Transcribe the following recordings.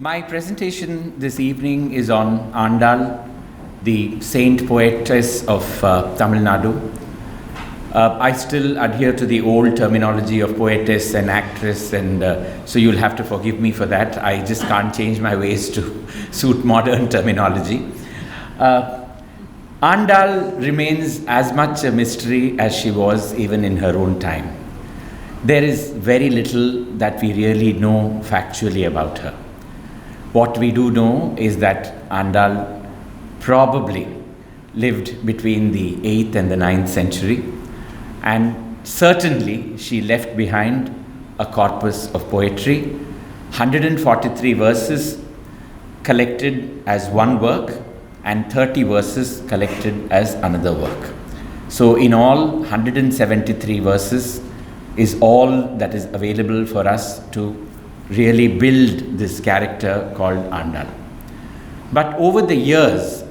My presentation this evening is on Andal, the saint poetess of Tamil Nadu. I still adhere to the old terminology of poetess and actress, and so you'll have to forgive me for that. I just can't change my ways to suit modern terminology. Andal remains as much a mystery as she was even in her own time. There is very little that we really know factually about her. What we do know is that Andal probably lived between the 8th and the 9th century, and certainly she left behind a corpus of poetry, 143 verses collected as one work and 30 verses collected as another work. So in all, 173 verses is all that is available for us to really build this character called Andal. But over the years,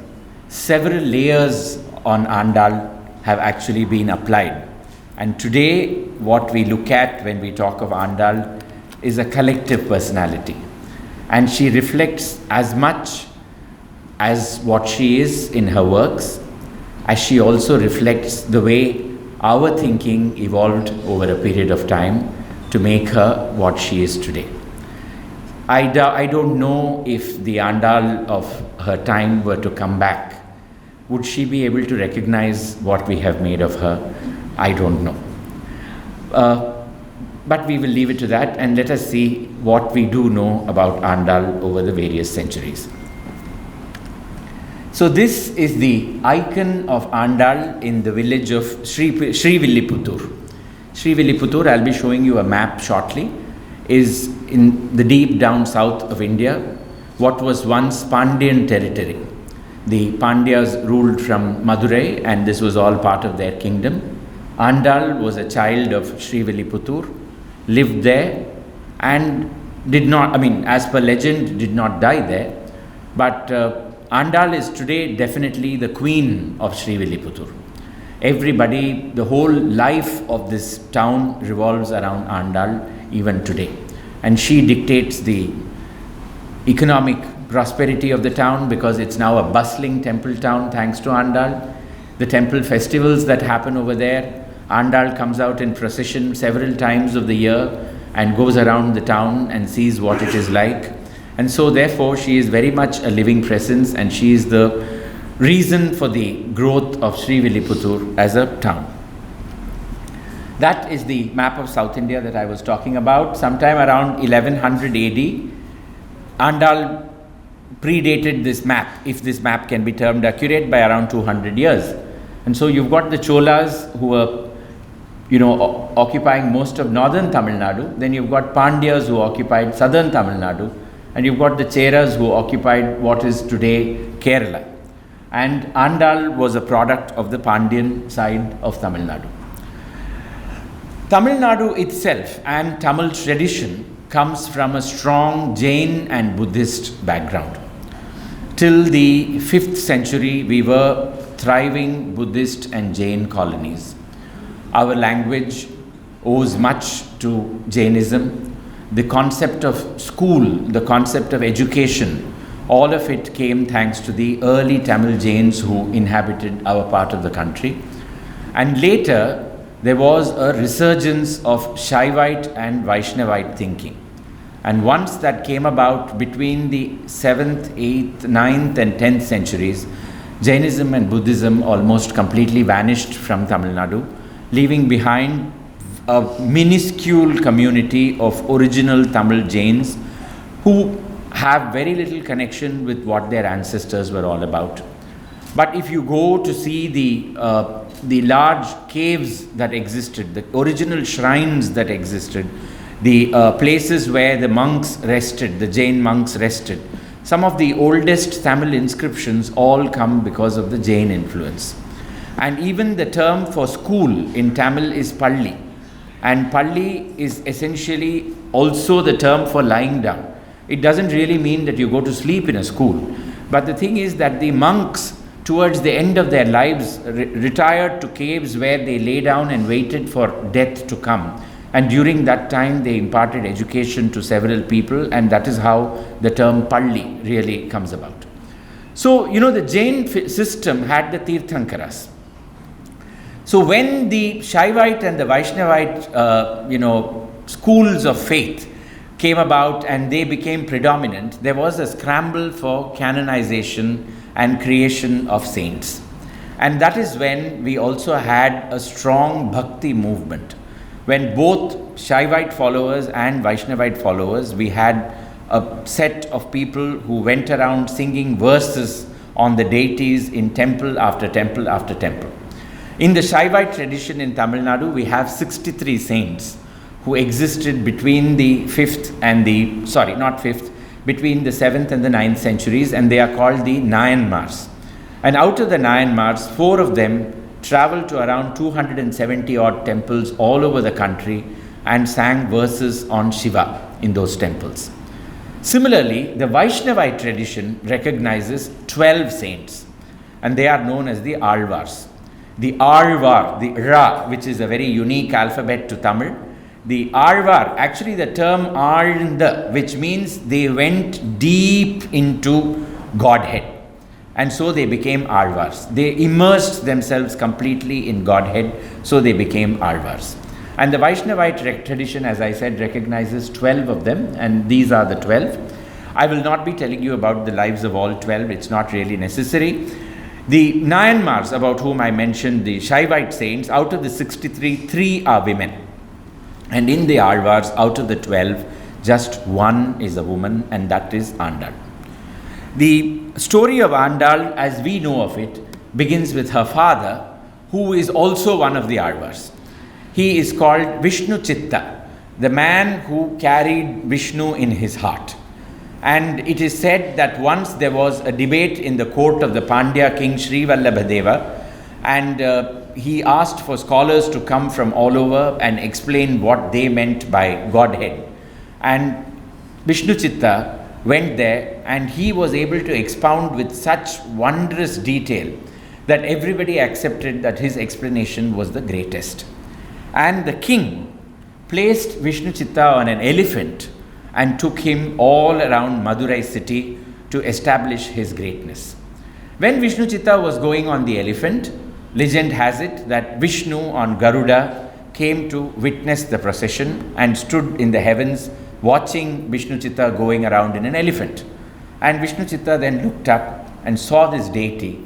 several layers on Andal have actually been applied. And today, what we look at when we talk of Andal is a collective personality. And she reflects as much as what she is in her works, as she also reflects the way our thinking evolved over a period of time to make her what she is today. I don't know if the Andal of her time were to come back, would she be able to recognize what we have made of her? I don't know. But we will leave it to that, and let us see what we do know about Andal over the various centuries. So this is the icon of Andal in the village of Srivilliputturu. Srivilliputturu, I'll be showing you a map shortly, is in the deep down south of India, what was once Pandyan territory. The Pandyas ruled from Madurai, and this was all part of their kingdom. Andal was a child of Srivilliputturu, lived there, and did not, as per legend, did not die there. But Andal is today definitely the queen of Srivilliputturu. Everybody, the whole life of this town revolves around Andal even today. And she dictates the economic prosperity of the town because it's now a bustling temple town thanks to Andal. The temple festivals that happen over there, Andal comes out in procession several times of the year and goes around the town and sees what it is like. And so therefore she is very much a living presence, and she is the reason for the growth of Srivilliputturu as a town. That is the map of South India that I was talking about. Sometime around 1100 AD, Andal predated this map, if this map can be termed accurate, by around 200 years. And so you've got the Cholas who were, occupying most of northern Tamil Nadu. Then you've got Pandyas who occupied southern Tamil Nadu. And you've got the Cheras who occupied what is today Kerala. And Andal was a product of the Pandyan side of Tamil Nadu. Tamil Nadu itself and Tamil tradition comes from a strong Jain and Buddhist background. Till the 5th century, we were thriving Buddhist and Jain colonies. Our language owes much to Jainism. The concept of school, the concept of education, all of it came thanks to the early Tamil Jains who inhabited our part of the country. And later, there was a resurgence of Shaivite and Vaishnavite thinking. And once that came about between the 7th, 8th, 9th and 10th centuries, Jainism and Buddhism almost completely vanished from Tamil Nadu, leaving behind a minuscule community of original Tamil Jains who have very little connection with what their ancestors were all about. But if you go to see the large caves that existed, the original shrines that existed, the places where the monks rested, the Jain monks rested, some of the oldest Tamil inscriptions all come because of the Jain influence. And even the term for school in Tamil is Palli. And Palli is essentially also the term for lying down. It doesn't really mean that you go to sleep in a school. But the thing is that the monks, towards the end of their lives, retired to caves where they lay down and waited for death to come. And during that time, they imparted education to several people, and that is how the term Palli really comes about. So, the Jain system had the Tirthankaras. So, when the Shaivite and the Vaishnavite, schools of faith came about and they became predominant, there was a scramble for canonization and creation of saints. And that is when we also had a strong bhakti movement. When both Shaivite followers and Vaishnavite followers, we had a set of people who went around singing verses on the deities in temple after temple after temple. In the Shaivite tradition in Tamil Nadu, we have 63 saints who existed between the between the 7th and the 9th centuries, and they are called the Nayanmars. And out of the Nayanmars, 4 of them traveled to around 270 odd temples all over the country and sang verses on Shiva in those temples. Similarly, the Vaishnavite tradition recognizes 12 saints, and they are known as the Alwars. The Alvar, the Ra, which is a very unique alphabet to Tamil. The Alvar, actually the term Alnda, which means they went deep into Godhead. And so they became Alwars. They immersed themselves completely in Godhead, so they became Alwars. And the Vaishnavite tradition, as I said, recognizes 12 of them, and these are the 12. I will not be telling you about the lives of all 12, it's not really necessary. The Nayanmars, about whom I mentioned, the Shaivite saints, out of the 63, 3 are women. And in the Alwars, out of the 12, just 1 is a woman, and that is Andal. The story of Andal, as we know of it, begins with her father, who is also one of the Alwars. He is called Vishnu Chitta, the man who carried Vishnu in his heart. And it is said that once there was a debate in the court of the Pandya king Sri Vallabhadeva, and he asked for scholars to come from all over and explain what they meant by Godhead. And Vishnu Chitta went there, and he was able to expound with such wondrous detail that everybody accepted that his explanation was the greatest. And the king placed Vishnu Chitta on an elephant and took him all around Madurai city to establish his greatness. When Vishnu Chitta was going on the elephant, legend has it that Vishnu on Garuda came to witness the procession and stood in the heavens watching Vishnu Chitta going around in an elephant. And Vishnu Chitta then looked up and saw this deity,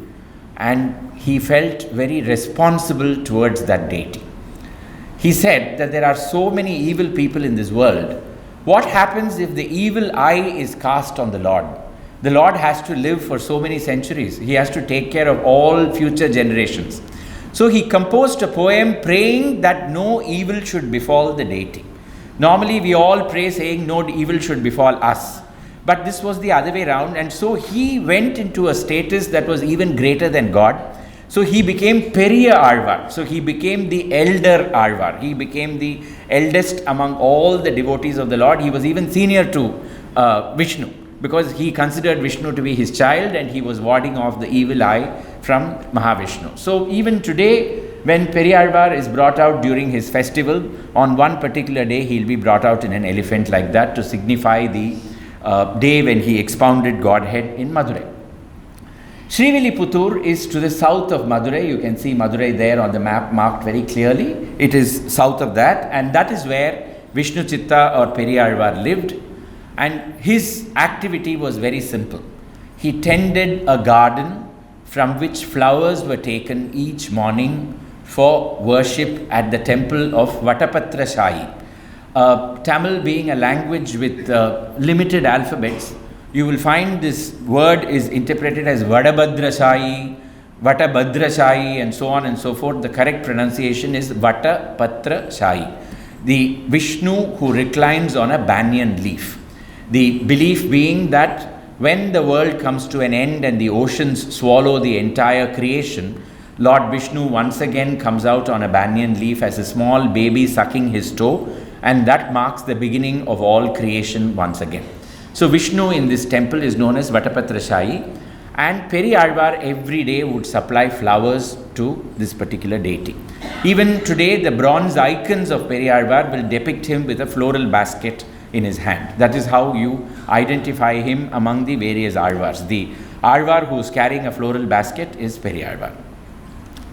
and he felt very responsible towards that deity. He said that there are so many evil people in this world. What happens if the evil eye is cast on the Lord? The Lord has to live for so many centuries. He has to take care of all future generations. So he composed a poem praying that no evil should befall the deity. Normally we all pray saying no evil should befall us. But this was the other way around, and so he went into a status that was even greater than God. So he became Periya Alvar. So he became the elder Alvar. He became the eldest among all the devotees of the Lord. He was even senior to Vishnu, because he considered Vishnu to be his child, and he was warding off the evil eye from Mahavishnu. So even today, when Periyalvar is brought out during his festival, on one particular day he will be brought out in an elephant like that to signify the day when he expounded Godhead in Madurai. Srivilliputtur is to the south of Madurai. You can see Madurai there on the map marked very clearly. It is south of that, and that is where Vishnu Chitta or Periyalvar lived. And his activity was very simple. He tended a garden from which flowers were taken each morning for worship at the temple of Vatapatra Shahi. Tamil being a language with limited alphabets, you will find this word is interpreted as Vadabhadra Shahi, Vatabhadra Shahi, and so on and so forth. The correct pronunciation is Vatapatra Shahi, the Vishnu who reclines on a banyan leaf. The belief being that when the world comes to an end and the oceans swallow the entire creation, Lord Vishnu once again comes out on a banyan leaf as a small baby sucking his toe, and that marks the beginning of all creation once again. So Vishnu in this temple is known as Vatapatra Shahi, And Periyalvar every day would supply flowers to this particular deity. Even today, the bronze icons of Periyalvar will depict him with a floral basket in his hand. That is how you identify him among the various Alwars. The Alvar who is carrying a floral basket is Periyalvar.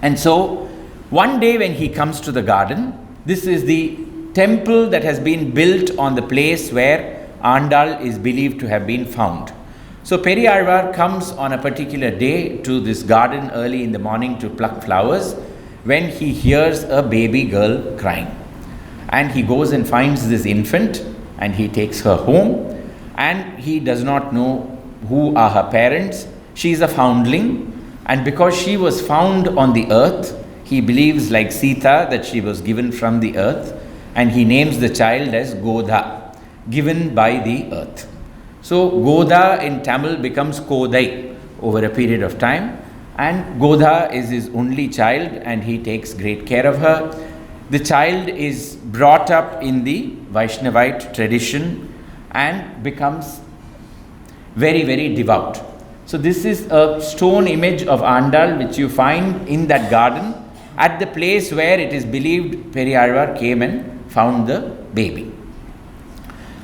And so, one day when he comes to the garden, this is the temple that has been built on the place where Andal is believed to have been found. So Periyalvar comes on a particular day to this garden early in the morning to pluck flowers when he hears a baby girl crying. And he goes and finds this infant and he takes her home, and he does not know who are her parents. She is a foundling, and because she was found on the earth, he believes, like Sita, that she was given from the earth, and he names the child as Godha, given by the earth. So Godha in Tamil becomes Kodai over a period of time, and Godha is his only child and he takes great care of her. The child is brought up in the Vaishnavite tradition and becomes very, very devout. So this is a stone image of Andal which you find in that garden at the place where it is believed Periyalvar came and found the baby.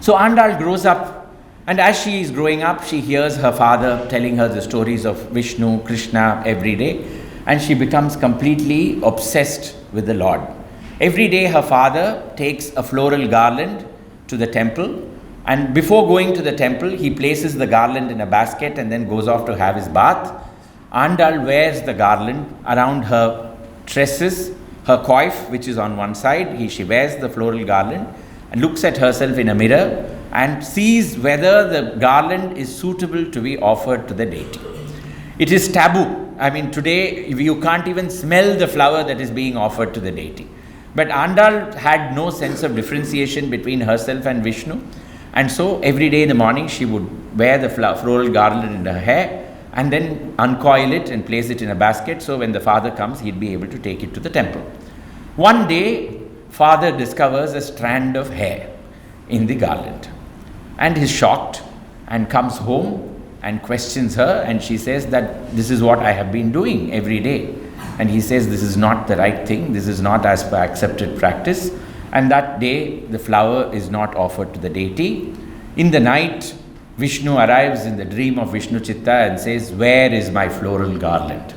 So Andal grows up, and as she is growing up, she hears her father telling her the stories of Vishnu, Krishna every day, and she becomes completely obsessed with the Lord. Every day her father takes a floral garland to the temple, and before going to the temple, he places the garland in a basket and then goes off to have his bath. Andal wears the garland around her tresses, her coif, which is on one side. She wears the floral garland and looks at herself in a mirror and sees whether the garland is suitable to be offered to the deity. It is taboo. I mean, today you can't even smell the flower that is being offered to the deity. But Andal had no sense of differentiation between herself and Vishnu, and so every day in the morning she would wear the floral garland in her hair and then uncoil it and place it in a basket, so when the father comes, he'd be able to take it to the temple. One day, father discovers a strand of hair in the garland, and is shocked and comes home and questions her, and she says that this is what I have been doing every day. And he says this is not the right thing, this is not as per accepted practice, and that day the flower is not offered to the deity. In the night, Vishnu arrives in the dream of Vishnu Chitta and says, "Where is my floral garland?"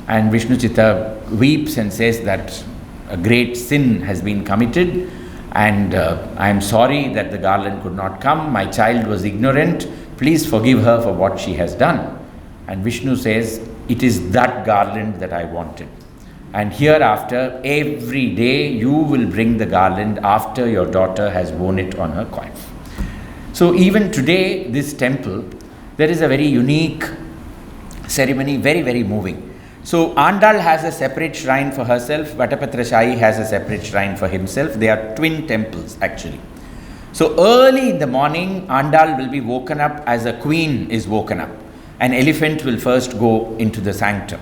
And Vishnu Chitta weeps and says that a great sin has been committed, and I am sorry that the garland could not come. My child was ignorant. Please forgive her for what she has done. And Vishnu says, "It is that garland that I wanted. And hereafter, every day you will bring the garland after your daughter has worn it on her coif." So even today, this temple, there is a very unique ceremony, very, very moving. So Andal has a separate shrine for herself, Vatapatrashayi has a separate shrine for himself. They are twin temples actually. So early in the morning, Andal will be woken up as a queen is woken up. An elephant will first go into the sanctum.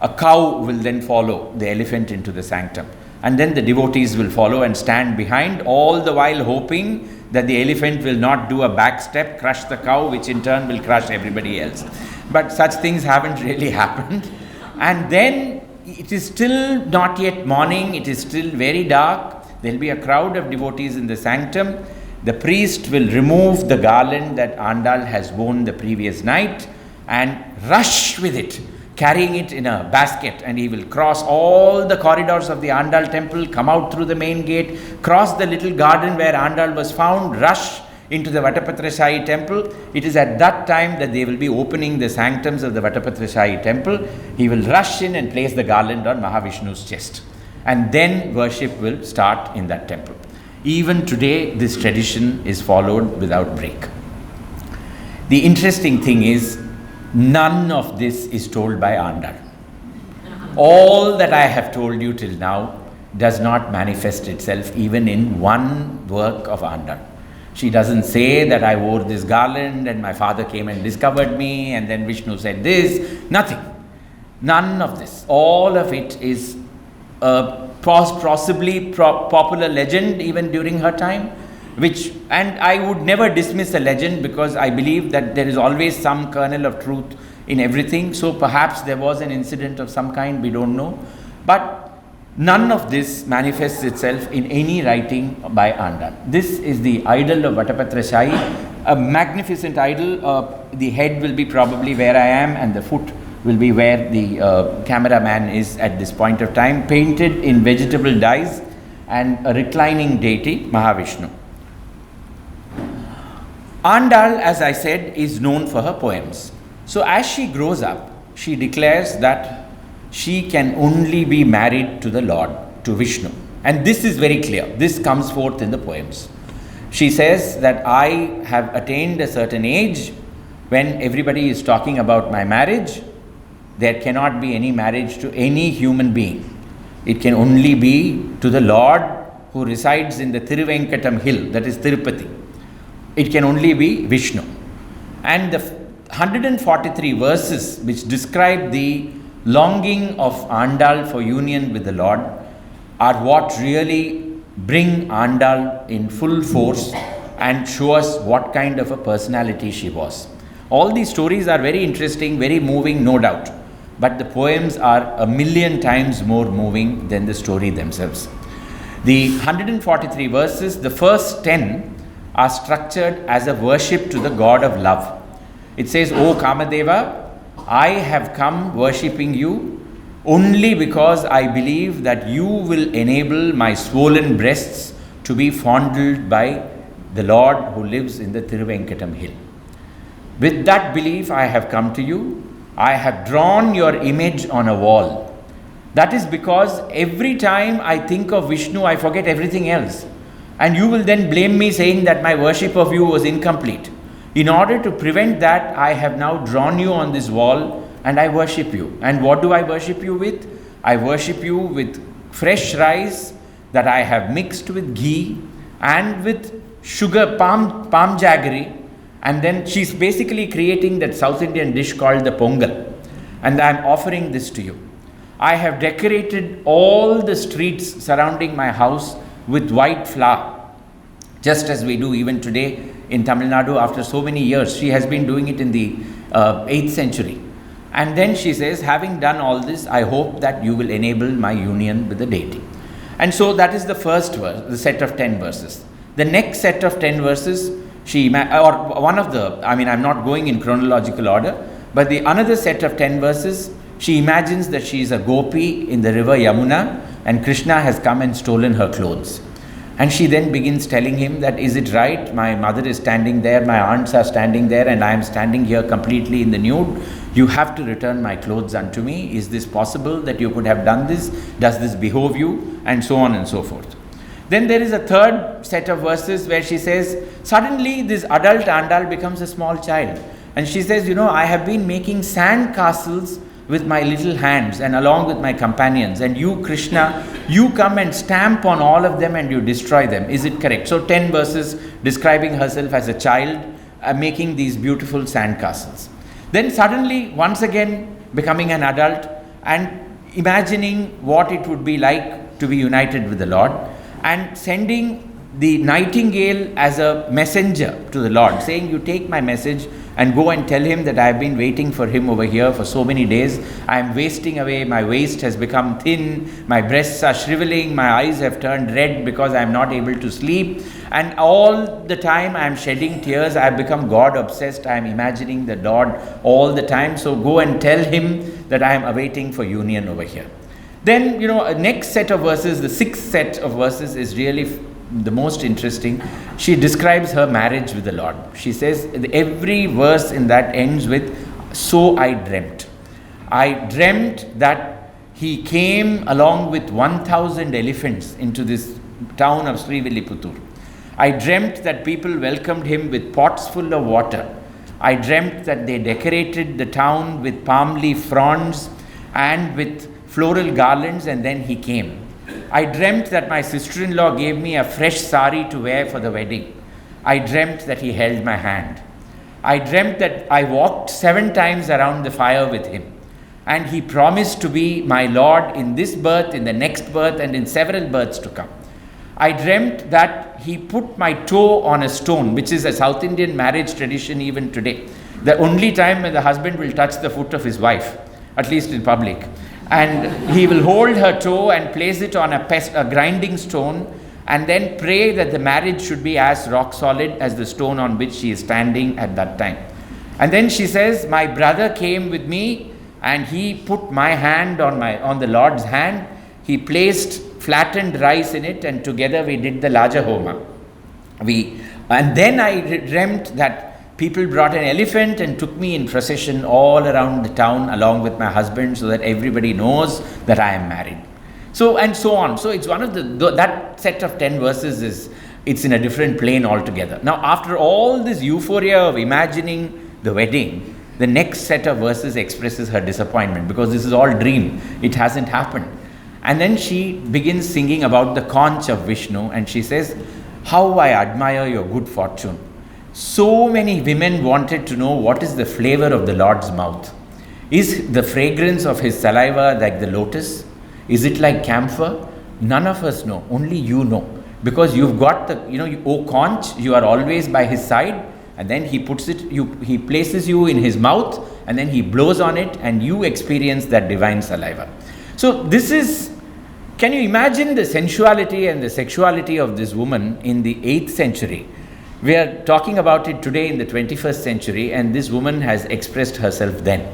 A cow will then follow the elephant into the sanctum. And then the devotees will follow and stand behind, all the while hoping that the elephant will not do a back step, crush the cow, which in turn will crush everybody else. But such things haven't really happened. And then it is still not yet morning, it is still very dark. There will be a crowd of devotees in the sanctum. The priest will remove the garland that Andal has worn the previous night and rush with it, carrying it in a basket, and he will cross all the corridors of the Andal temple, come out through the main gate, cross the little garden where Andal was found, rush into the Vatapatrashayi temple. It is at that time that they will be opening the sanctums of the Vatapatrashayi temple. He will rush in and place the garland on Mahavishnu's chest, and then worship will start in that temple. Even today, this tradition is followed without break. The interesting thing is, none of this is told by Andal. All that I have told you till now does not manifest itself even in one work of Andal. She doesn't say that I wore this garland and my father came and discovered me and then Vishnu said this. Nothing. None of this. All of it is possibly popular legend even during her time, and I would never dismiss a legend because I believe that there is always some kernel of truth in everything. So perhaps there was an incident of some kind, we don't know. But none of this manifests itself in any writing by Andal. This is the idol of Vatapatra Shahi, a magnificent idol. The head will be probably where I am, and the foot will be where the cameraman is at this point of time, painted in vegetable dyes, and a reclining deity, Mahavishnu. Andal, as I said, is known for her poems. So as she grows up, she declares that she can only be married to the Lord, to Vishnu. And this is very clear. This comes forth in the poems. She says that I have attained a certain age when everybody is talking about my marriage. There cannot be any marriage to any human being. It can only be to the Lord who resides in the Thiruvenkatam hill, that is Tirupati. It can only be Vishnu. And the 143 verses which describe the longing of Andal for union with the Lord are what really bring Andal in full force and show us what kind of a personality she was. All these stories are very interesting, very moving, no doubt. But the poems are a million times more moving than the story themselves. The 143 verses, the first 10 are structured as a worship to the God of love. It says, O Kamadeva, I have come worshipping you only because I believe that you will enable my swollen breasts to be fondled by the Lord who lives in the Thiruvenkatam hill. With that belief I have come to you. I have drawn your image on a wall. That is because every time I think of Vishnu, I forget everything else. And you will then blame me saying that my worship of you was incomplete. In order to prevent that, I have now drawn you on this wall and I worship you. And what do I worship you with? I worship you with fresh rice that I have mixed with ghee and with sugar, palm jaggery. And then she's basically creating that South Indian dish called the Pongal. And I'm offering this to you. I have decorated all the streets surrounding my house with white flour, just as we do even today in Tamil Nadu after so many years. She has been doing it in the 8th century. And then she says, having done all this, I hope that you will enable my union with the deity. And so that is the first verse, the set of 10 verses. The next set of 10 verses, I'm not going in chronological order, but the another set of 10 verses, she imagines that she is a gopi in the river Yamuna and Krishna has come and stolen her clothes. And she then begins telling him that, is it right? My mother is standing there, my aunts are standing there, and I am standing here completely in the nude. You have to return my clothes unto me. Is this possible that you could have done this? Does this behove you? And so on and so forth. Then there is a third set of verses where she says, suddenly this adult Andal becomes a small child. And she says, I have been making sand castles with my little hands and along with my companions, and you, Krishna, you come and stamp on all of them and you destroy them. Is it correct? So 10 verses describing herself as a child making these beautiful sand castles. Then suddenly, once again, becoming an adult and imagining what it would be like to be united with the Lord, and sending the nightingale as a messenger to the Lord, saying, you take my message and go and tell him that I have been waiting for him over here for so many days. I am wasting away, my waist has become thin, my breasts are shriveling, my eyes have turned red because I am not able to sleep, and all the time I am shedding tears. I have become God obsessed. I am imagining the Lord all the time. So go and tell him that I am awaiting for union over here. Then, next set of verses, the sixth set of verses is really the most interesting. She describes her marriage with the Lord. She says every verse in that ends with, so I dreamt. I dreamt that he came along with 1,000 elephants into this town of Srivilliputtur. I dreamt that people welcomed him with pots full of water. I dreamt that they decorated the town with palm leaf fronds and with floral garlands, and then he came. I dreamt that my sister-in-law gave me a fresh sari to wear for the wedding. I dreamt that he held my hand. I dreamt that I walked 7 times around the fire with him, and he promised to be my Lord in this birth, in the next birth, and in several births to come. I dreamt that he put my toe on a stone, which is a South Indian marriage tradition even today. The only time when the husband will touch the foot of his wife, at least in public. And he will hold her toe and place it on a grinding stone, and then pray that the marriage should be as rock solid as the stone on which she is standing at that time. And then she says, my brother came with me and he put my hand on the Lord's hand. He placed flattened rice in it, and together we did the Laja Homa. And then I dreamt that people brought an elephant and took me in procession all around the town along with my husband, so that everybody knows that I am married. So, and so on. So it's one of that set of 10 verses it's in a different plane altogether. Now, after all this euphoria of imagining the wedding, the next set of verses expresses her disappointment, because this is all dream. It hasn't happened. And then she begins singing about the conch of Vishnu, and she says, how I admire your good fortune. So many women wanted to know what is the flavor of the Lord's mouth. Is the fragrance of his saliva like the lotus? Is it like camphor? None of us know, only you know. Because you've got O conch, you are always by his side, and then he he places you in his mouth, and then he blows on it, and you experience that divine saliva. So this is, can you imagine the sensuality and the sexuality of this woman in the 8th century? We are talking about it today in the 21st century, and this woman has expressed herself then.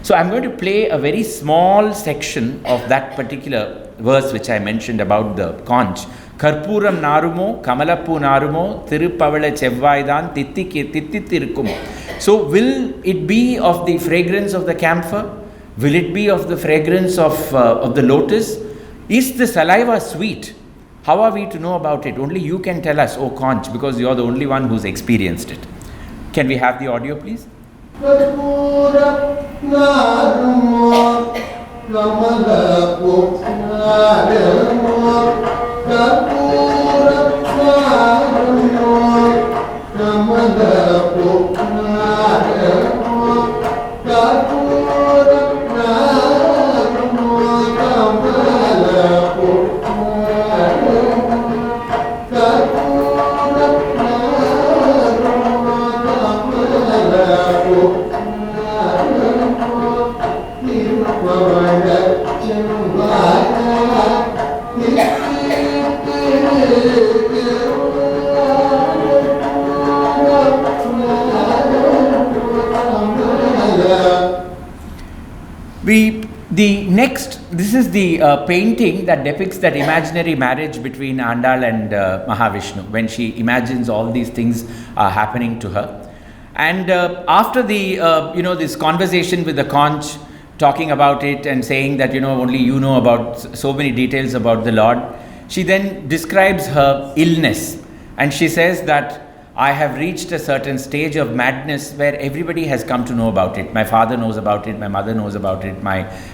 So I'm going to play a very small section of that particular verse which I mentioned about the conch. Karpuram narumo, Kamalappu narumo, Thirupavala chevvaidan, Titithirukkumo. So will it be of the fragrance of the camphor? Will it be of the fragrance of the lotus? Is the saliva sweet? How are we to know about it? Only you can tell us, O conch, because you are the only one who's experienced it. Can we have the audio, please? This is the painting that depicts that imaginary marriage between Andal and Mahavishnu, when she imagines all these things happening to her. And after the, this conversation with the conch, talking about it and saying that, only you know about so many details about the Lord, she then describes her illness. And she says that I have reached a certain stage of madness where everybody has come to know about it. My father knows about it, my mother knows about it,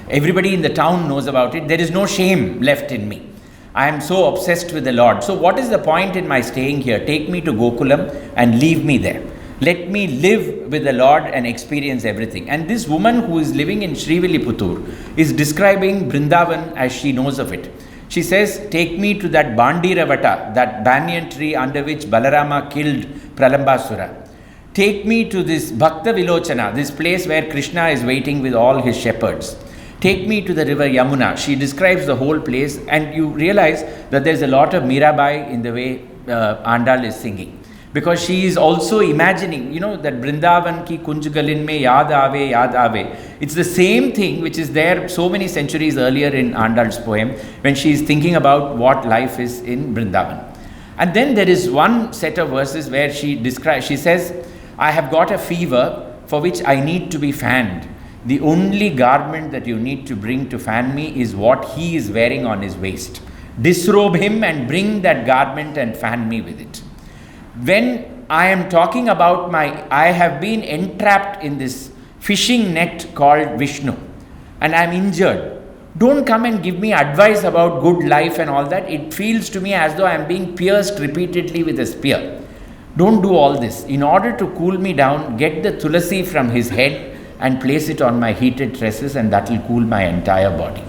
everybody in the town knows about it. There is no shame left in me. I am so obsessed with the Lord. So what is the point in my staying here? Take me to Gokulam and leave me there. Let me live with the Lord and experience everything. And this woman who is living in Srivilliputtur is describing Vrindavan as she knows of it. She says, take me to that Bandiravata, that banyan tree under which Balarama killed Pralambasura. Take me to this Bhakta Vilochana, this place where Krishna is waiting with all his shepherds. Take me to the river Yamuna. She describes the whole place, and you realize that there's a lot of Mirabai in the way Andal is singing. Because she is also imagining, that Vrindavan ki kunjgalin mein yaad aave. It's the same thing which is there so many centuries earlier in Andal's poem, when she is thinking about what life is in Vrindavan. And then there is one set of verses where she says, I have got a fever for which I need to be fanned. The only garment that you need to bring to fan me is what he is wearing on his waist. Disrobe him and bring that garment and fan me with it. When I am talking about I have been entrapped in this fishing net called Vishnu, and I am injured. Don't come and give me advice about good life and all that. It feels to me as though I am being pierced repeatedly with a spear. Don't do all this. In order to cool me down, get the tulasi from his head and place it on my heated tresses, and that will cool my entire body.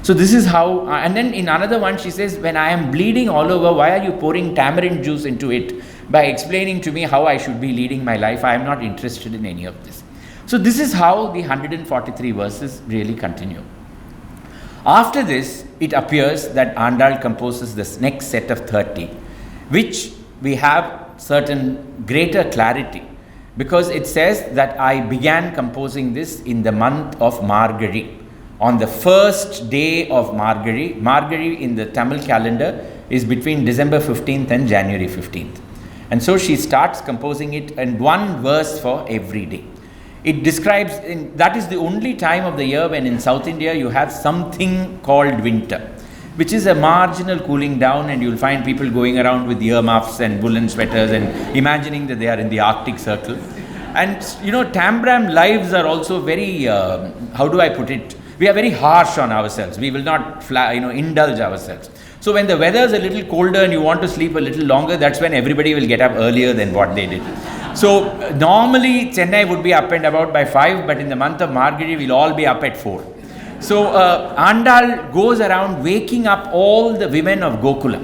So this is how, and then in another one she says, when I am bleeding all over, why are you pouring tamarind juice into it by explaining to me how I should be leading my life? I am not interested in any of this. So this is how the 143 verses really continue. After this, it appears that Andal composes this next set of 30, which we have certain greater clarity, because it says that I began composing this in the month of Margari, on the first day of Margari. Margari in the Tamil calendar is between December 15th and January 15th. And so she starts composing it in one verse for every day. It describes, that is the only time of the year when in South India you have something called winter, which is a marginal cooling down, and you'll find people going around with earmuffs and woolen sweaters and imagining that they are in the Arctic Circle. And Tambram lives are also very, how do I put it? We are very harsh on ourselves. We will not indulge ourselves. So when the weather is a little colder and you want to sleep a little longer, that's when everybody will get up earlier than what they did. So normally Chennai would be up and about by 5, but in the month of Margari we'll all be up at 4. So Andal goes around waking up all the women of Gokula.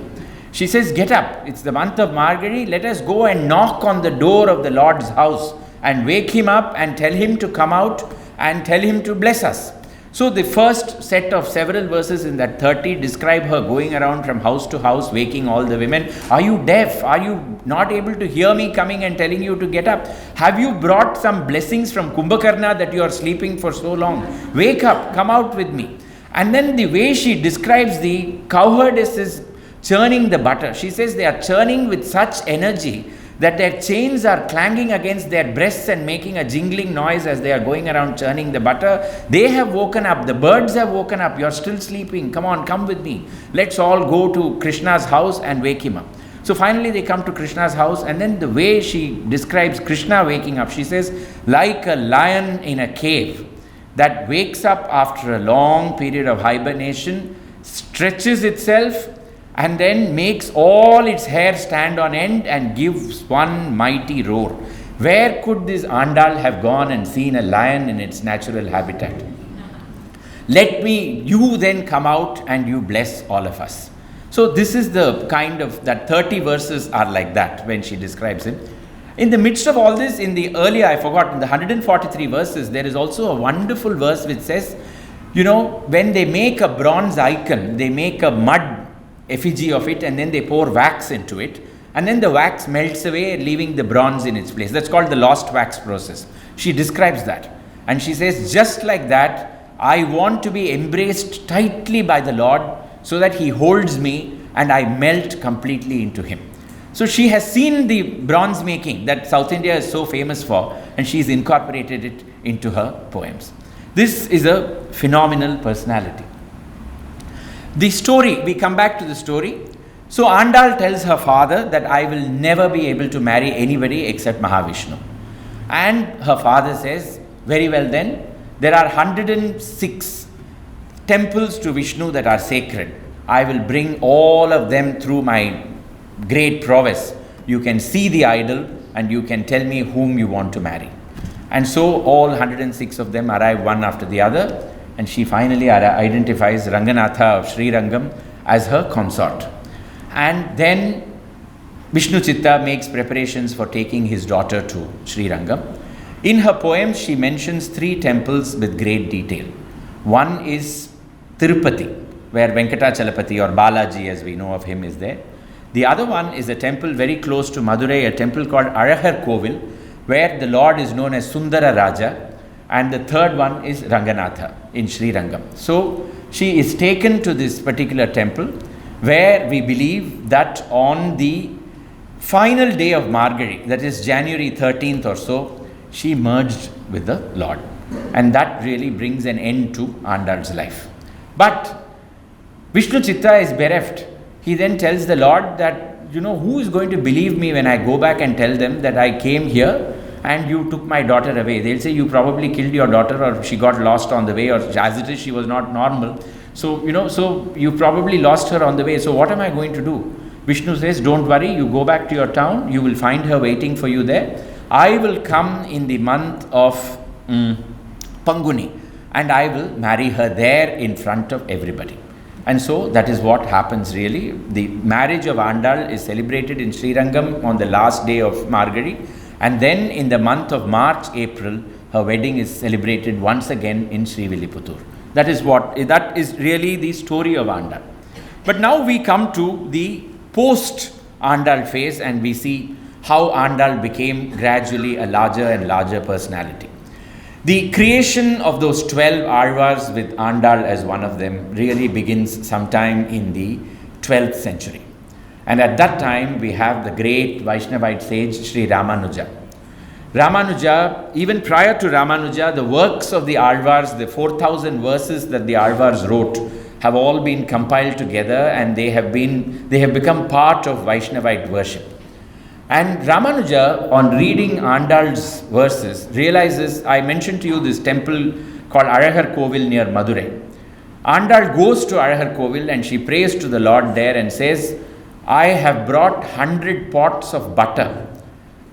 She says, get up, it's the month of Margari, let us go and knock on the door of the Lord's house and wake him up and tell him to come out and tell him to bless us. So the first set of several verses in that 30 describe her going around from house to house, waking all the women. Are you deaf? Are you not able to hear me coming and telling you to get up? Have you brought some blessings from Kumbhakarna that you are sleeping for so long? Wake up, come out with me. And then the way she describes the cowherdesses churning the butter. She says they are churning with such energy that their chains are clanging against their breasts and making a jingling noise as they are going around churning the butter. They have woken up, the birds have woken up, you're still sleeping, come on, come with me. Let's all go to Krishna's house and wake him up. So finally they come to Krishna's house, and then the way she describes Krishna waking up, she says, like a lion in a cave that wakes up after a long period of hibernation, stretches itself, and then makes all its hair stand on end and gives one mighty roar. Where could this Andal have gone and seen a lion in its natural habitat? You then come out and you bless all of us. So this is the kind of, that 30 verses are like that when she describes him. In the midst of all this, in the earlier, I forgot, in the 143 verses, there is also a wonderful verse which says, when they make a bronze icon, they make a mud effigy of it, and then they pour wax into it, and then the wax melts away, leaving the bronze in its place. That's called the lost wax process. She describes that, and she says, just like that, I want to be embraced tightly by the Lord so that he holds me and I melt completely into him. So she has seen the bronze making that South India is so famous for, and she's incorporated it into her poems. This is a phenomenal personality. The story, we come back to the story. So Andal tells her father that I will never be able to marry anybody except Mahavishnu. And her father says, very well then, there are 106 temples to Vishnu that are sacred. I will bring all of them through my great prowess. You can see the idol and you can tell me whom you want to marry. And so all 106 of them arrive one after the other. And she finally identifies Ranganatha of Srirangam as her consort. And then Vishnu Chitta makes preparations for taking his daughter to Srirangam. In her poems, she mentions 3 temples with great detail. One is Tirupati, where Venkatachalapati or Balaji, as we know of him, is there. The other one is a temple very close to Madurai, a temple called Azhar Kovil, where the Lord is known as Sundara Raja. And the third one is Ranganatha in Srirangam. So she is taken to this particular temple, where we believe that on the final day of Margari, that is January 13th or so, she merged with the Lord. And that really brings an end to Andal's life. But Vishnu Chitta is bereft. He then tells the Lord that, who is going to believe me when I go back and tell them that I came here and you took my daughter away? They'll say you probably killed your daughter, or she got lost on the way, or as it is, she was not normal. So, so you probably lost her on the way. So what am I going to do? Vishnu says, don't worry, you go back to your town, you will find her waiting for you there. I will come in the month of Panguni, and I will marry her there in front of everybody. And so that is what happens really. The marriage of Andal is celebrated in Srirangam on the last day of Margari. And then in the month of March, April, her wedding is celebrated once again in Srivilliputtur. That is really the story of Andal. But now we come to the post-Andal phase, and we see how Andal became gradually a larger and larger personality. The creation of those 12 Alwars with Andal as one of them really begins sometime in the 12th century. And at that time, we have the great Vaishnavite sage Sri Ramanuja. Ramanuja, even prior to Ramanuja, the works of the Alwars, the 4,000 verses that the Alwars wrote, have all been compiled together, and they have become part of Vaishnavite worship. And Ramanuja, on reading Andal's verses, realizes, I mentioned to you this temple called Azhagar Kovil near Madurai. Andal goes to Azhagar Kovil and she prays to the Lord there and says, I have brought 100 pots of butter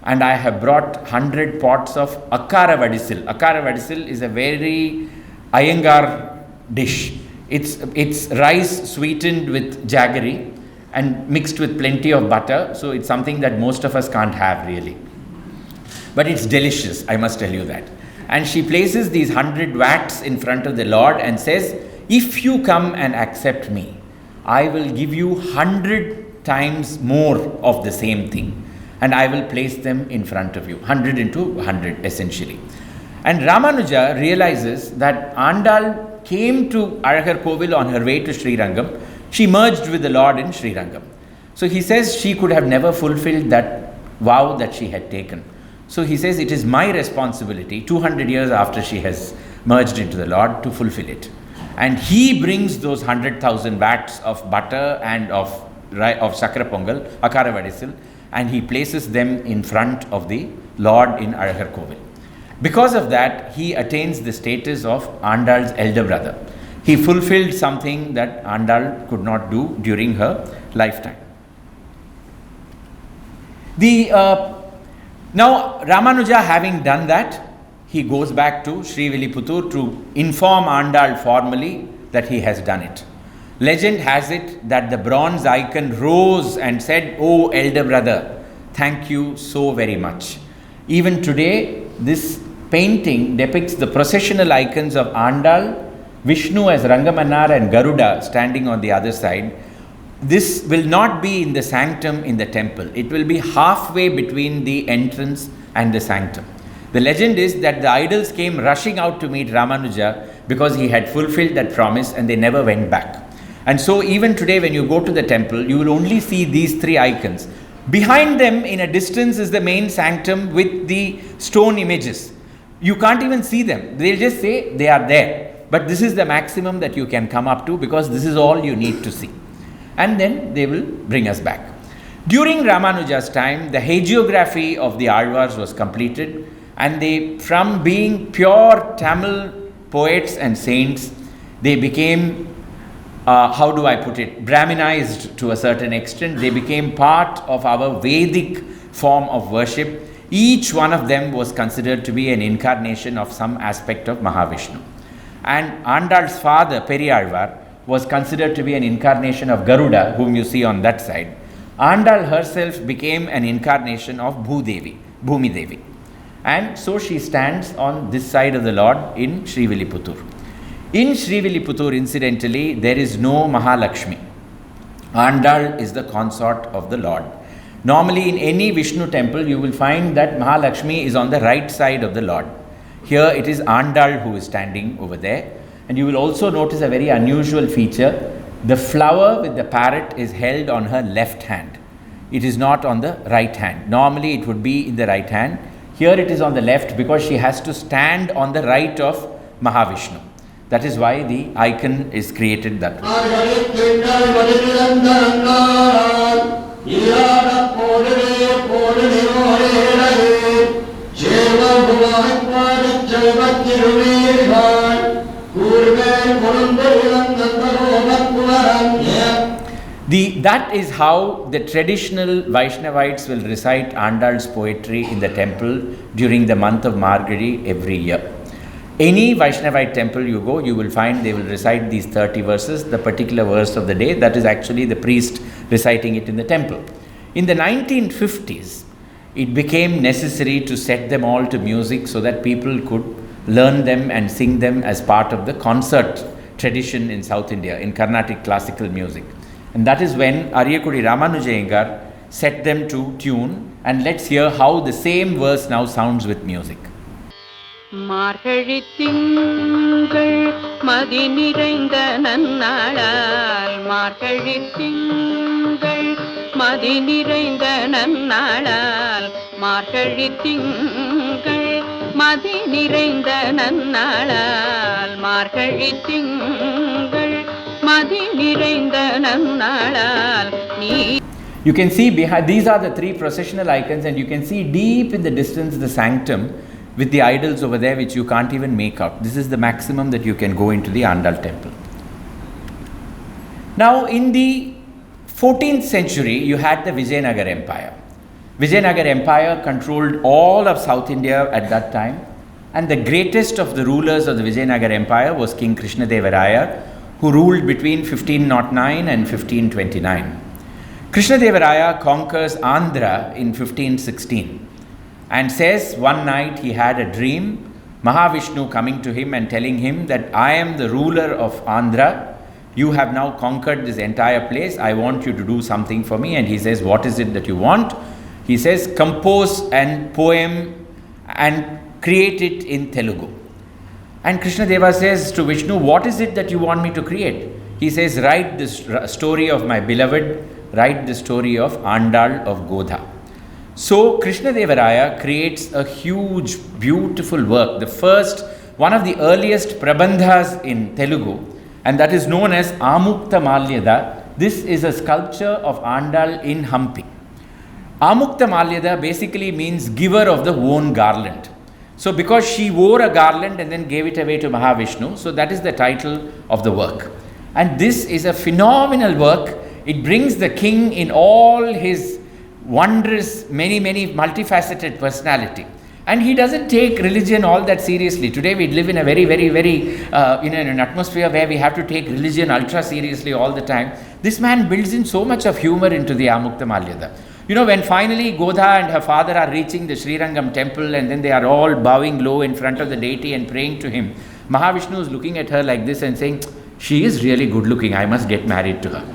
and I have brought 100 pots of akara vadisil. Akara vadisil is a very Iyengar dish. It's rice sweetened with jaggery and mixed with plenty of butter. So it's something that most of us can't have really. But it's delicious, I must tell you that. And she places these 100 vats in front of the Lord and says, if you come and accept me, I will give you 100 times more of the same thing. And I will place them in front of you. 100 into 100 essentially. And Ramanuja realizes that Andal came to Azhagar Kovil on her way to Srirangam. She merged with the Lord in Srirangam. So he says she could have never fulfilled that vow that she had taken. So he says it is my responsibility, 200 years after she has merged into the Lord, to fulfill it. And he brings those 100,000 vats of butter and of Sakra Pongal, Akara Vadisil, and he places them in front of the Lord in Azhagar Kovil. Because of that, he attains the status of Andal's elder brother. He fulfilled something that Andal could not do during her lifetime. Now, Ramanuja having done that, he goes back to Srivilliputtur to inform Andal formally that he has done it. Legend has it that the bronze icon rose and said, "Oh, elder brother, thank you so very much." Even today, this painting depicts the processional icons of Andal, Vishnu as Rangamanar and Garuda standing on the other side. This will not be in the sanctum in the temple. It will be halfway between the entrance and the sanctum. The legend is that the idols came rushing out to meet Ramanuja because he had fulfilled that promise and they never went back. And so even today when you go to the temple, you will only see these three icons. Behind them in a distance is the main sanctum with the stone images. You can't even see them. They'll just say they are there. But this is the maximum that you can come up to because this is all you need to see. And then they will bring us back. During Ramanuja's time, the hagiography of the Alwars was completed, and they, from being pure Tamil poets and saints, they became, Brahminized to a certain extent. They became part of our Vedic form of worship. Each one of them was considered to be an incarnation of some aspect of Mahavishnu. And Andal's father, Periyalvar, was considered to be an incarnation of Garuda, whom you see on that side. Andal herself became an incarnation of Bhumi Devi. And so she stands on this side of the Lord in Srivilliputtur. In Srivilliputtur, incidentally, there is no Mahalakshmi. Andal is the consort of the Lord. Normally in any Vishnu temple, you will find that Mahalakshmi is on the right side of the Lord. Here it is Andal who is standing over there. And you will also notice a very unusual feature. The flower with the parrot is held on her left hand. It is not on the right hand. Normally it would be in the right hand. Here it is on the left because she has to stand on the right of Mahavishnu. That is why the icon is created that way. That is how the traditional Vaishnavites will recite Andal's poetry in the temple during the month of Margazhi every year. Any Vaishnavite temple you go, you will find they will recite these 30 verses, the particular verse of the day. That is actually the priest reciting it in the temple. In the 1950s, it became necessary to set them all to music so that people could learn them and sing them as part of the concert tradition in South India, in Carnatic classical music. And that is when Ariyakudi Ramanujayengar set them to tune, and let's hear how the same verse now sounds with music. மார்கழி திங்கள் மதி நிறைந்த நன்னாளால் மார்கழி திங்கள் மதி நிறைந்த நன்னாளால் மார்கழி திங்கள் மதி நிறைந்த நன்னாளால் மார்கழி திங்கள் மதி நிறைந்த நன்னாளால் நீ. You can see behind, these are the three processional icons, and you can see deep in the distance the sanctum with the idols over there which you can't even make out. This is the maximum that you can go into the Andal temple. Now in the 14th century you had the Vijayanagar Empire. Vijayanagar Empire controlled all of South India at that time, and the greatest of the rulers of the Vijayanagar Empire was King Krishnadevaraya, who ruled between 1509 and 1529. Krishnadevaraya conquers Andhra in 1516 and says one night he had a dream, Mahavishnu coming to him and telling him that I am the ruler of Andhra, you have now conquered this entire place, I want you to do something for me. And he says, what is it that you want? He says, compose a poem and create it in Telugu. And Krishnadeva says to Vishnu, what is it that you want me to create? He says, write this story of my beloved, write the story of Andal of Godha. So Krishnadevaraya creates a huge, beautiful work, the first, one of the earliest prabandhas in Telugu, and that is known as Amukta Malyada. This is a sculpture of Andal in Hampi. Amukta Malyada basically means giver of the worn garland. So because she wore a garland and then gave it away to Mahavishnu, so that is the title of the work. And this is a phenomenal work. It brings the king in all his wondrous, many multifaceted personality. And he doesn't take religion all that seriously. Today we live in a very, in an atmosphere where we have to take religion ultra seriously all the time. This man builds in so much of humor into the Amukta Malyada. You know, when finally Godha and her father are reaching the Srirangam temple, and then they are all bowing low in front of the deity and praying to him, Mahavishnu is looking at her like this and saying, she is really good looking, I must get married to her.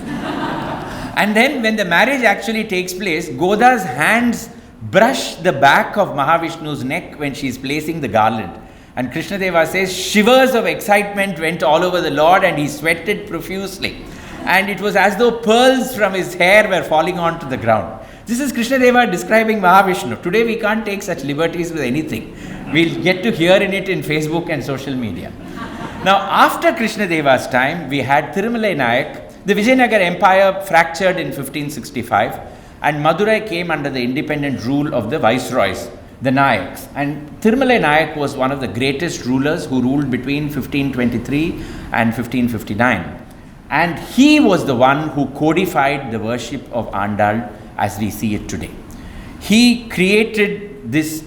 And then when the marriage actually takes place, Godha's hands brush the back of Mahavishnu's neck when she is placing the garland. And Krishnadeva says, shivers of excitement went all over the Lord and he sweated profusely. And it was as though pearls from his hair were falling onto the ground. This is Krishnadeva describing Mahavishnu. Today we can't take such liberties with anything. We'll get to hear in it in Facebook and social media. Now after Krishnadeva's time, we had Thirumalai Nayak. The Vijayanagar Empire fractured in 1565, and Madurai came under the independent rule of the viceroys, the Nayaks. And Thirumalai Nayak was one of the greatest rulers who ruled between 1523 and 1559. And he was the one who codified the worship of Andal as we see it today. He created this,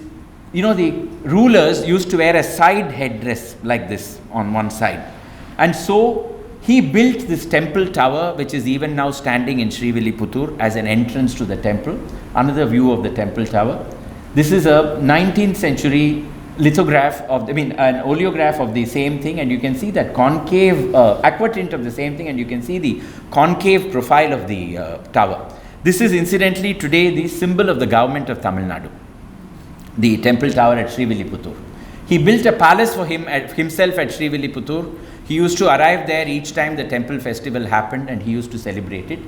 the rulers used to wear a side headdress like this on one side. And so he built this temple tower, which is even now standing in Srivilliputtur as an entrance to the temple. Another view of the temple tower. This is a 19th century lithograph an oleograph of the same thing, and you can see that concave aquatint of the same thing, and you can see the concave profile of the tower. This is incidentally today the symbol of the government of Tamil Nadu, the temple tower at Srivilliputtur. He built a palace for himself at Srivilliputtur. He used to arrive there each time the temple festival happened, and he used to celebrate it.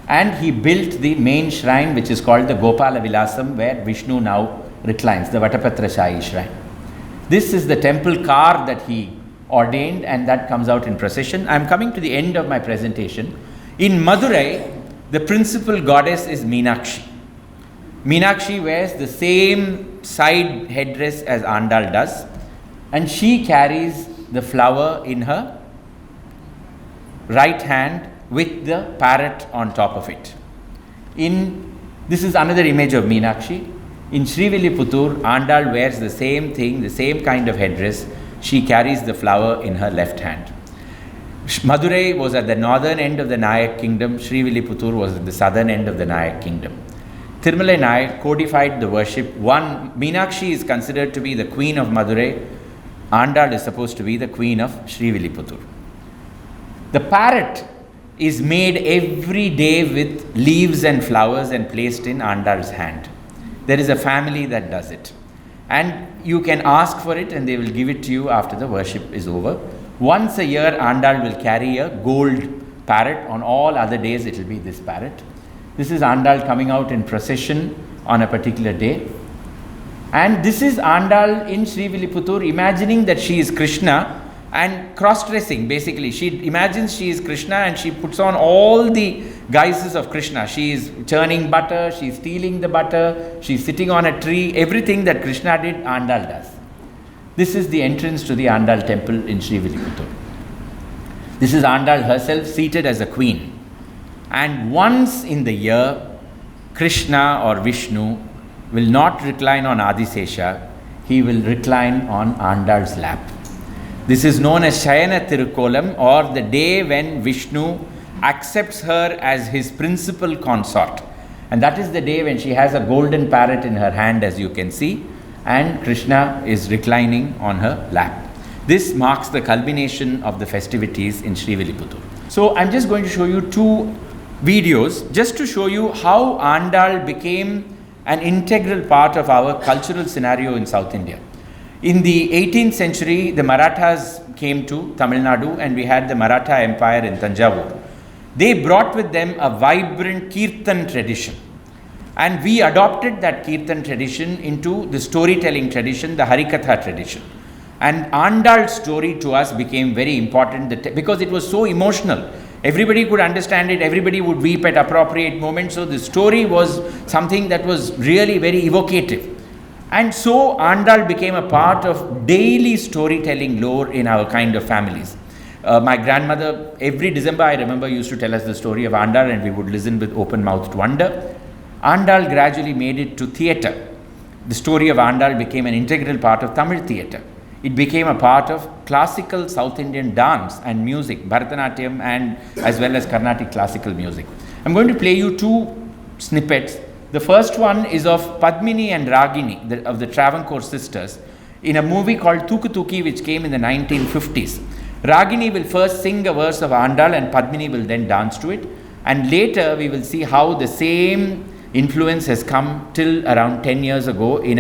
And he built the main shrine, which is called the Gopala Vilasam, where Vishnu now reclines, the Vatapatra Shahi shrine. This is the temple car that he ordained, and that comes out in procession. I am coming to the end of my presentation. In Madurai, the principal goddess is Meenakshi. Meenakshi wears the same side headdress as Andal does, and she carries the flower in her right hand with the parrot on top of it. This is another image of Meenakshi. In Srivilliputtur, Andal wears the same thing, the same kind of headdress. She carries the flower in her left hand. Madurai was at the northern end of the Nayak kingdom. Srivilliputtur was at the southern end of the Nayak kingdom. Thirumalai Nayak codified the worship. Meenakshi is considered to be the queen of Madurai. Andal is supposed to be the queen of Srivilliputtur. The parrot is made every day with leaves and flowers and placed in Andal's hand. There is a family that does it. And you can ask for it and they will give it to you after the worship is over. Once a year, Andal will carry a gold parrot. On all other days, it will be this parrot. This is Andal coming out in procession on a particular day. And this is Andal in Srivilliputtur imagining that she is Krishna and cross-dressing. Basically, she imagines she is Krishna and she puts on all the guises of Krishna. She is churning butter, she is stealing the butter, she is sitting on a tree. Everything that Krishna did, Andal does. This is the entrance to the Andal temple in Srivilliputtur. This is Andal herself seated as a queen. And once in the year, Krishna or Vishnu will not recline on Adisesha, he will recline on Andal's lap. This is known as Shayana Tirukolam, or the day when Vishnu accepts her as his principal consort. And that is the day when she has a golden parrot in her hand, as you can see, and Krishna is reclining on her lap. This marks the culmination of the festivities in Srivilliputtur. So I'm just going to show you two videos just to show you how Andal became an integral part of our cultural scenario in South India. In the 18th century, the Marathas came to Tamil Nadu and we had the Maratha Empire in Tanjavur. They brought with them a vibrant Kirtan tradition. And we adopted that Kirtan tradition into the storytelling tradition, the Harikatha tradition. And Andal's story to us became very important because it was so emotional. Everybody could understand it, everybody would weep at appropriate moments. So the story was something that was really very evocative. And so Andal became a part of daily storytelling lore in our kind of families. My grandmother, every December I remember, used to tell us the story of Andal and we would listen with open-mouthed wonder. Andal gradually made it to theatre. The story of Andal became an integral part of Tamil theatre. It became a part of classical South Indian dance and music, Bharatanatyam and as well as Carnatic classical music. I'm going to play you two snippets. The first one is of Padmini and Ragini, of the Travancore sisters, in a movie called Tuku, which came in the 1950s. Ragini will first sing a verse of Andal and Padmini will then dance to it. And later we will see how the same influence has come till around 10 years ago in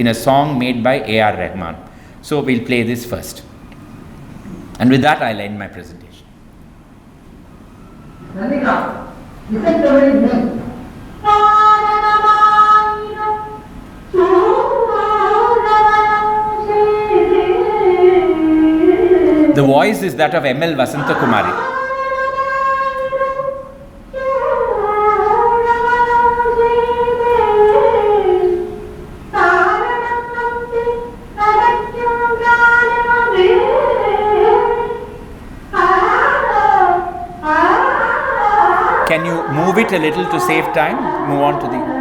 a song made by A.R. Rahman. So we'll play this first. And with that I'll end my presentation. The voice is that of M.L. Vasanta Kumari. Can you move it a little to save time? Move on to the...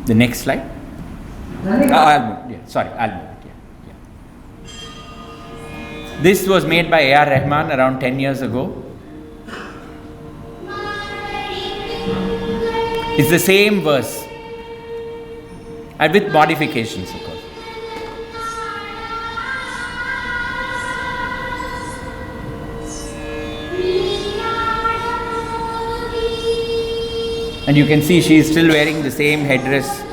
The next slide. I'll move it. Yeah. This was made by A.R. Rahman around 10 years ago. It's the same verse and with modifications, of course. And you can see she is still wearing the same headdress.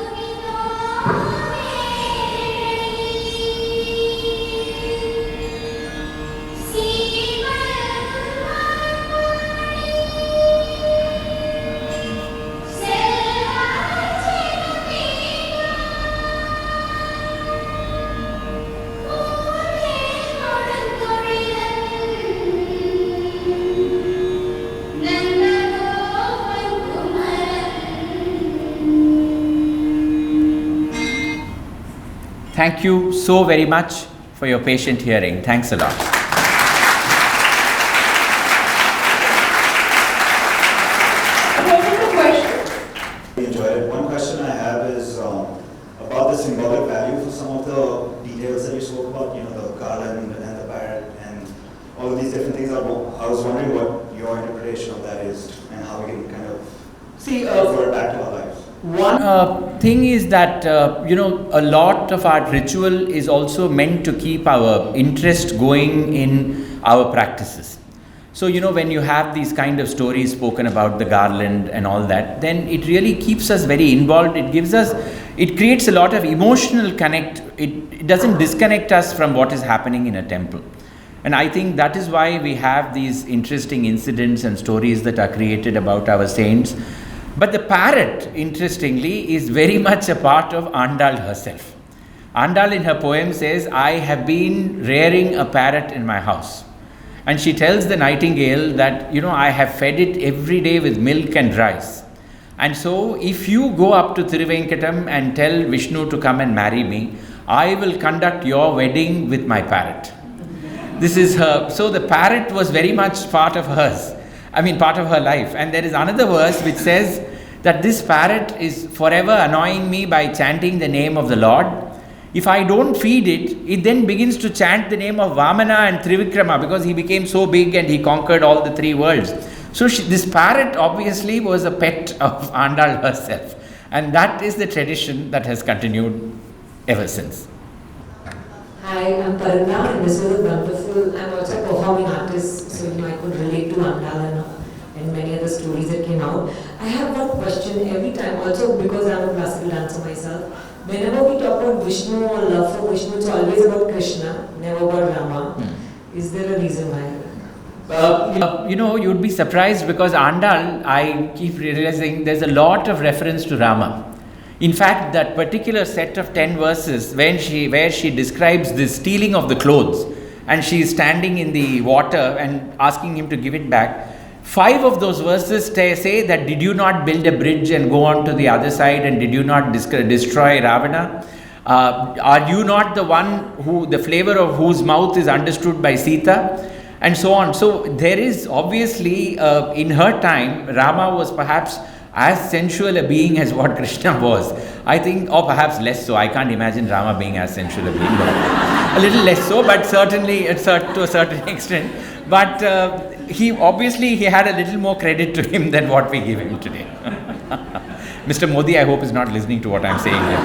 Thank you so very much for your patient hearing. Thanks a lot. One question I have is about the symbolic value for some of the details that you spoke about, the garland and the parrot and all of these different things. I was wondering what your interpretation of that is and how we can kind of refer it back to our lives. One thing is that, a lot of our ritual is also meant to keep our interest going in our practices. So, when you have these kind of stories spoken about the garland and all that, then it really keeps us very involved. It creates a lot of emotional connect. It doesn't disconnect us from what is happening in a temple. And I think that is why we have these interesting incidents and stories that are created about our saints. But the parrot, interestingly, is very much a part of Andal herself. Andal in her poem says, I have been rearing a parrot in my house. And she tells the nightingale that, I have fed it every day with milk and rice. And so, if you go up to Thiruvenkatam and tell Vishnu to come and marry me, I will conduct your wedding with my parrot. This is her. So, the parrot was very much part of hers. Part of her life. And there is another verse which says that this parrot is forever annoying me by chanting the name of the Lord. If I don't feed it, it then begins to chant the name of Vamana and Trivikrama because he became so big and he conquered all the three worlds. So this parrot obviously was a pet of Andal herself. And that is the tradition that has continued ever since. Hi, I'm Parna and this was a wonderful, I'm also a performing artist, so I could relate to Andal and many other stories that came out. I have one question every time, also because I'm a classical dancer myself. Whenever we talk about Vishnu or love for Vishnu, it's always about Krishna, never about Rama. Is there a reason why? You'd be surprised because Andal, I keep realizing there's a lot of reference to Rama. In fact, that particular set of 10 verses where she describes the stealing of the clothes and she is standing in the water and asking him to give it back, 5 of those verses say that did you not build a bridge and go on to the other side and did you not destroy Ravana? Are you not the one the flavor of whose mouth is understood by Sita? And so on. So there is obviously, in her time, Rama was perhaps as sensual a being as what Krishna was. I think, or perhaps less so. I can't imagine Rama being as sensual a being, but a little less so, but certainly to a certain extent. But he had a little more credit to him than what we give him today. Mr. Modi, I hope, is not listening to what I'm saying here.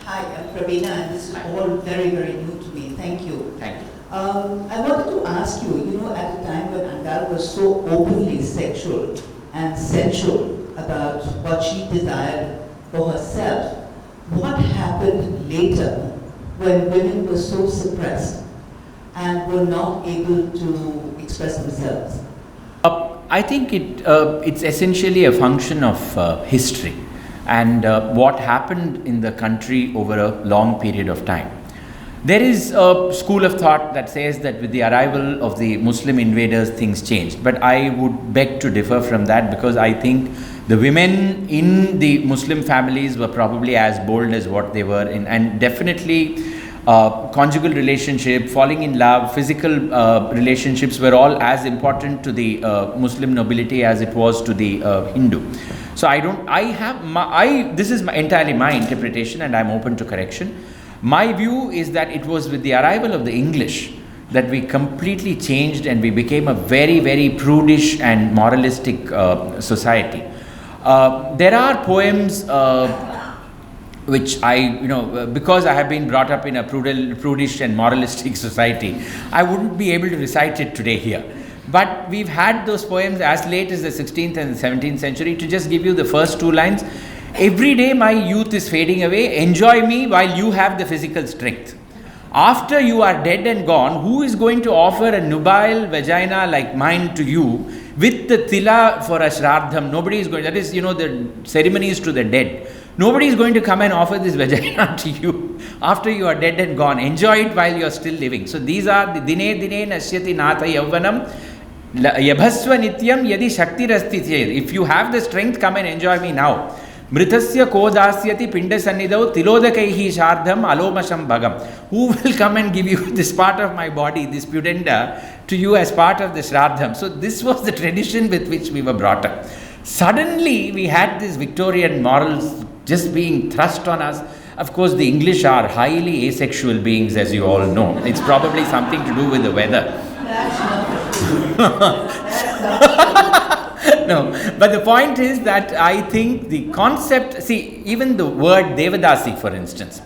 Hi, I'm Pravina, and this is all very, very new to me. Thank you. Thank you. I wanted to ask you, at a time when Andal was so openly sexual and sensual about what she desired for herself, what happened later when women were so suppressed and were not able to express themselves? I think it's essentially a function of history and what happened in the country over a long period of time. There is a school of thought that says that with the arrival of the Muslim invaders, things changed. But I would beg to differ from that because I think the women in the Muslim families were probably as bold as what they were in, and definitely conjugal relationship, falling in love, physical relationships were all as important to the Muslim nobility as it was to the Hindu. So this is entirely my interpretation and I'm open to correction. My view is that it was with the arrival of the English that we completely changed and we became a very, very prudish and moralistic society. There are poems which because I have been brought up in a prudish and moralistic society, I wouldn't be able to recite it today here. But we've had those poems as late as the 16th and the 17th century. To just give you the first 2 lines, every day my youth is fading away, enjoy me while you have the physical strength. After you are dead and gone, who is going to offer a nubile vagina like mine to you with the tila for a shraddham? Nobody is going, that is, the ceremonies to the dead. Nobody is going to come and offer this vagina to you after you are dead and gone. Enjoy it while you are still living. So these are the dine dine nasyati natha yavvanam yabhasva nityam yadi shakti rasti. If you have the strength, come and enjoy me now. Mritasya kodasyati pinda sannidau tilodakaihi shardham alomasham bhagam. Who will come and give you this part of my body, this pudenda, to you as part of the shraddham? So this was the tradition with which we were brought up. Suddenly we had these Victorian morals just being thrust on us. Of course, the English are highly asexual beings, as you all know. It's probably something to do with the weather. That's not true. That's not true. No, but the point is that I think the concept, see, even the word Devadasi, for instance,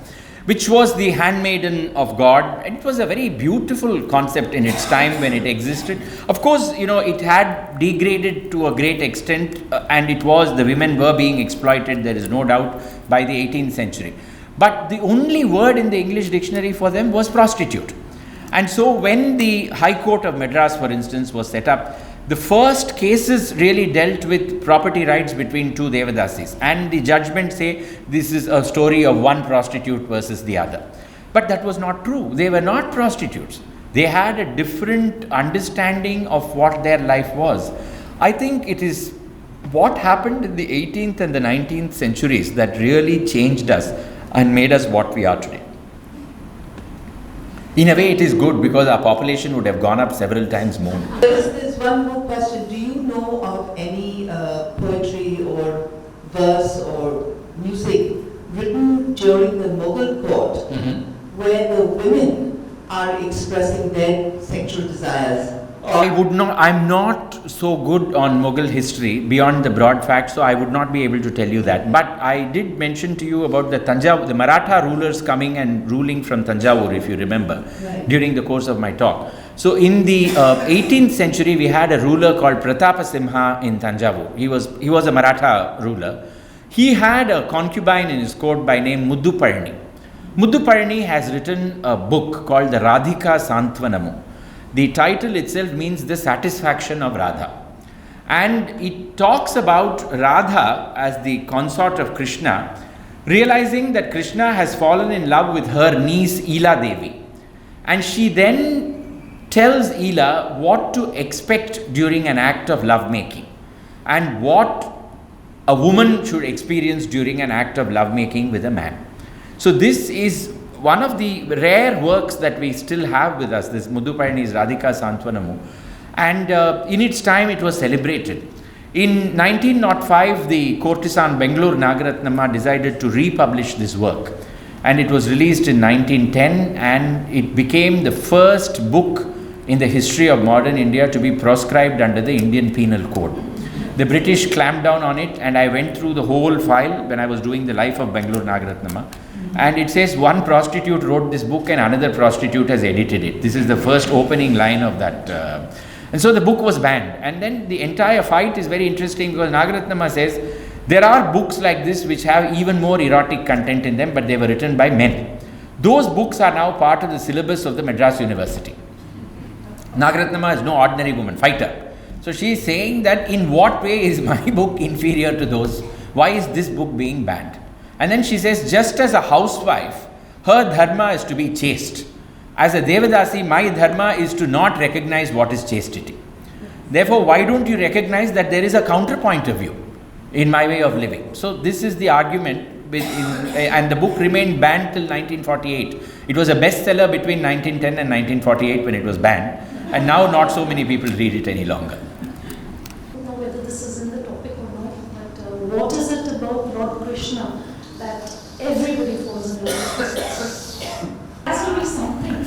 which was the handmaiden of God, it was a very beautiful concept in its time when it existed. Of course, it had degraded to a great extent, and the women were being exploited, there is no doubt, by the 18th century. But the only word in the English dictionary for them was prostitute. And so when the High Court of Madras, for instance, was set up, the first cases really dealt with property rights between two Devadasis, and the judgment say this is a story of one prostitute versus the other. But that was not true. They were not prostitutes. They had a different understanding of what their life was. I think it is what happened in the 18th and the 19th centuries that really changed us and made us what we are today. In a way, it is good because our population would have gone up several times more. There's one more question. Do you know of any poetry or verse or music written during the Mughal court where the women are expressing their sexual desires? I'm not so good on Mughal history beyond the broad facts, so I would not be able to tell you that. But I did mention to you about the Maratha rulers coming and ruling from Tanjavur, if you remember, during the course of my talk. So in the 18th century, we had a ruler called Pratapa in Tanjavur. He was a Maratha ruler. He had a concubine in his court by name Mudduparni. Mudduparni has written a book called the Radhika Santwanamu. The title itself means the satisfaction of Radha. And it talks about Radha as the consort of Krishna, realizing that Krishna has fallen in love with her niece Ila Devi. And she then tells Ila what to expect during an act of lovemaking and what a woman should experience during an act of lovemaking with a man. So this is one of the rare works that we still have with us, this Mudduparni's Radhika Santwanamu. And in its time it was celebrated. In 1905, the courtesan Bengaluru Nagaratnamma decided to republish this work. And it was released in 1910, and it became the first book in the history of modern India to be proscribed under the Indian Penal Code. The British clamped down on it, and I went through the whole file when I was doing the life of Bengaluru Nagaratnamma. And it says one prostitute wrote this book and another prostitute has edited it. This is the first opening line of that. And so the book was banned. And then the entire fight is very interesting because Nagaratnamma says there are books like this which have even more erotic content in them, but they were written by men. Those books are now part of the syllabus of the Madras University. Nagaratnamma is no ordinary woman, fighter. So she is saying that in what way is my book inferior to those? Why is this book being banned? And then she says, just as a housewife, her dharma is to be chaste. As a Devadasi, my dharma is to not recognize what is chastity. Therefore, why don't you recognize that there is a counterpoint of view in my way of living? So this is the argument, and the book remained banned till 1948. It was a bestseller between 1910 and 1948 when it was banned, and now not so many people read it any longer. I don't know whether this is in the topic or not, but what is it about Lord Krishna that everybody falls in love with? Has to be something.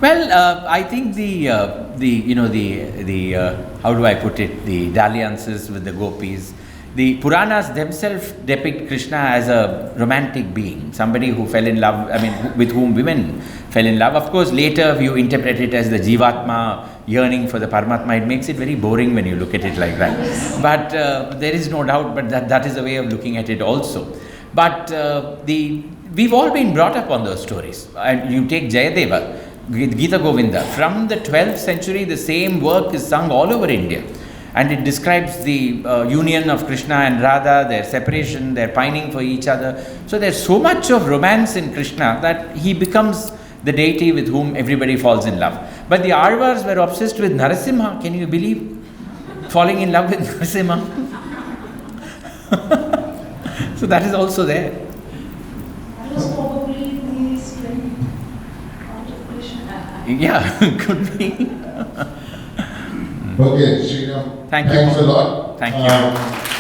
Well, I think the how do I put it, the dalliances with the gopis. The Puranas themselves depict Krishna as a romantic being, somebody who fell in love, with whom women fell in love. Of course, later you interpret it as the Jivatma yearning for the Paramatma. It makes it very boring when you look at it like that. But there is no doubt, but that is a way of looking at it also. But we've all been brought up on those stories. And you take Jayadeva, Gita Govinda. From the 12th century, the same work is sung all over India. And it describes the union of Krishna and Radha, their separation, their pining for each other. So there's so much of romance in Krishna that he becomes the deity with whom everybody falls in love. But the Alwars were obsessed with Narasimha. Can you believe? Falling in love with Narasimha. So that is also there. That was probably the strength out of Krishna. Yeah, could be. Okay, Sriram. Thank you. Thanks a lot. Thank you.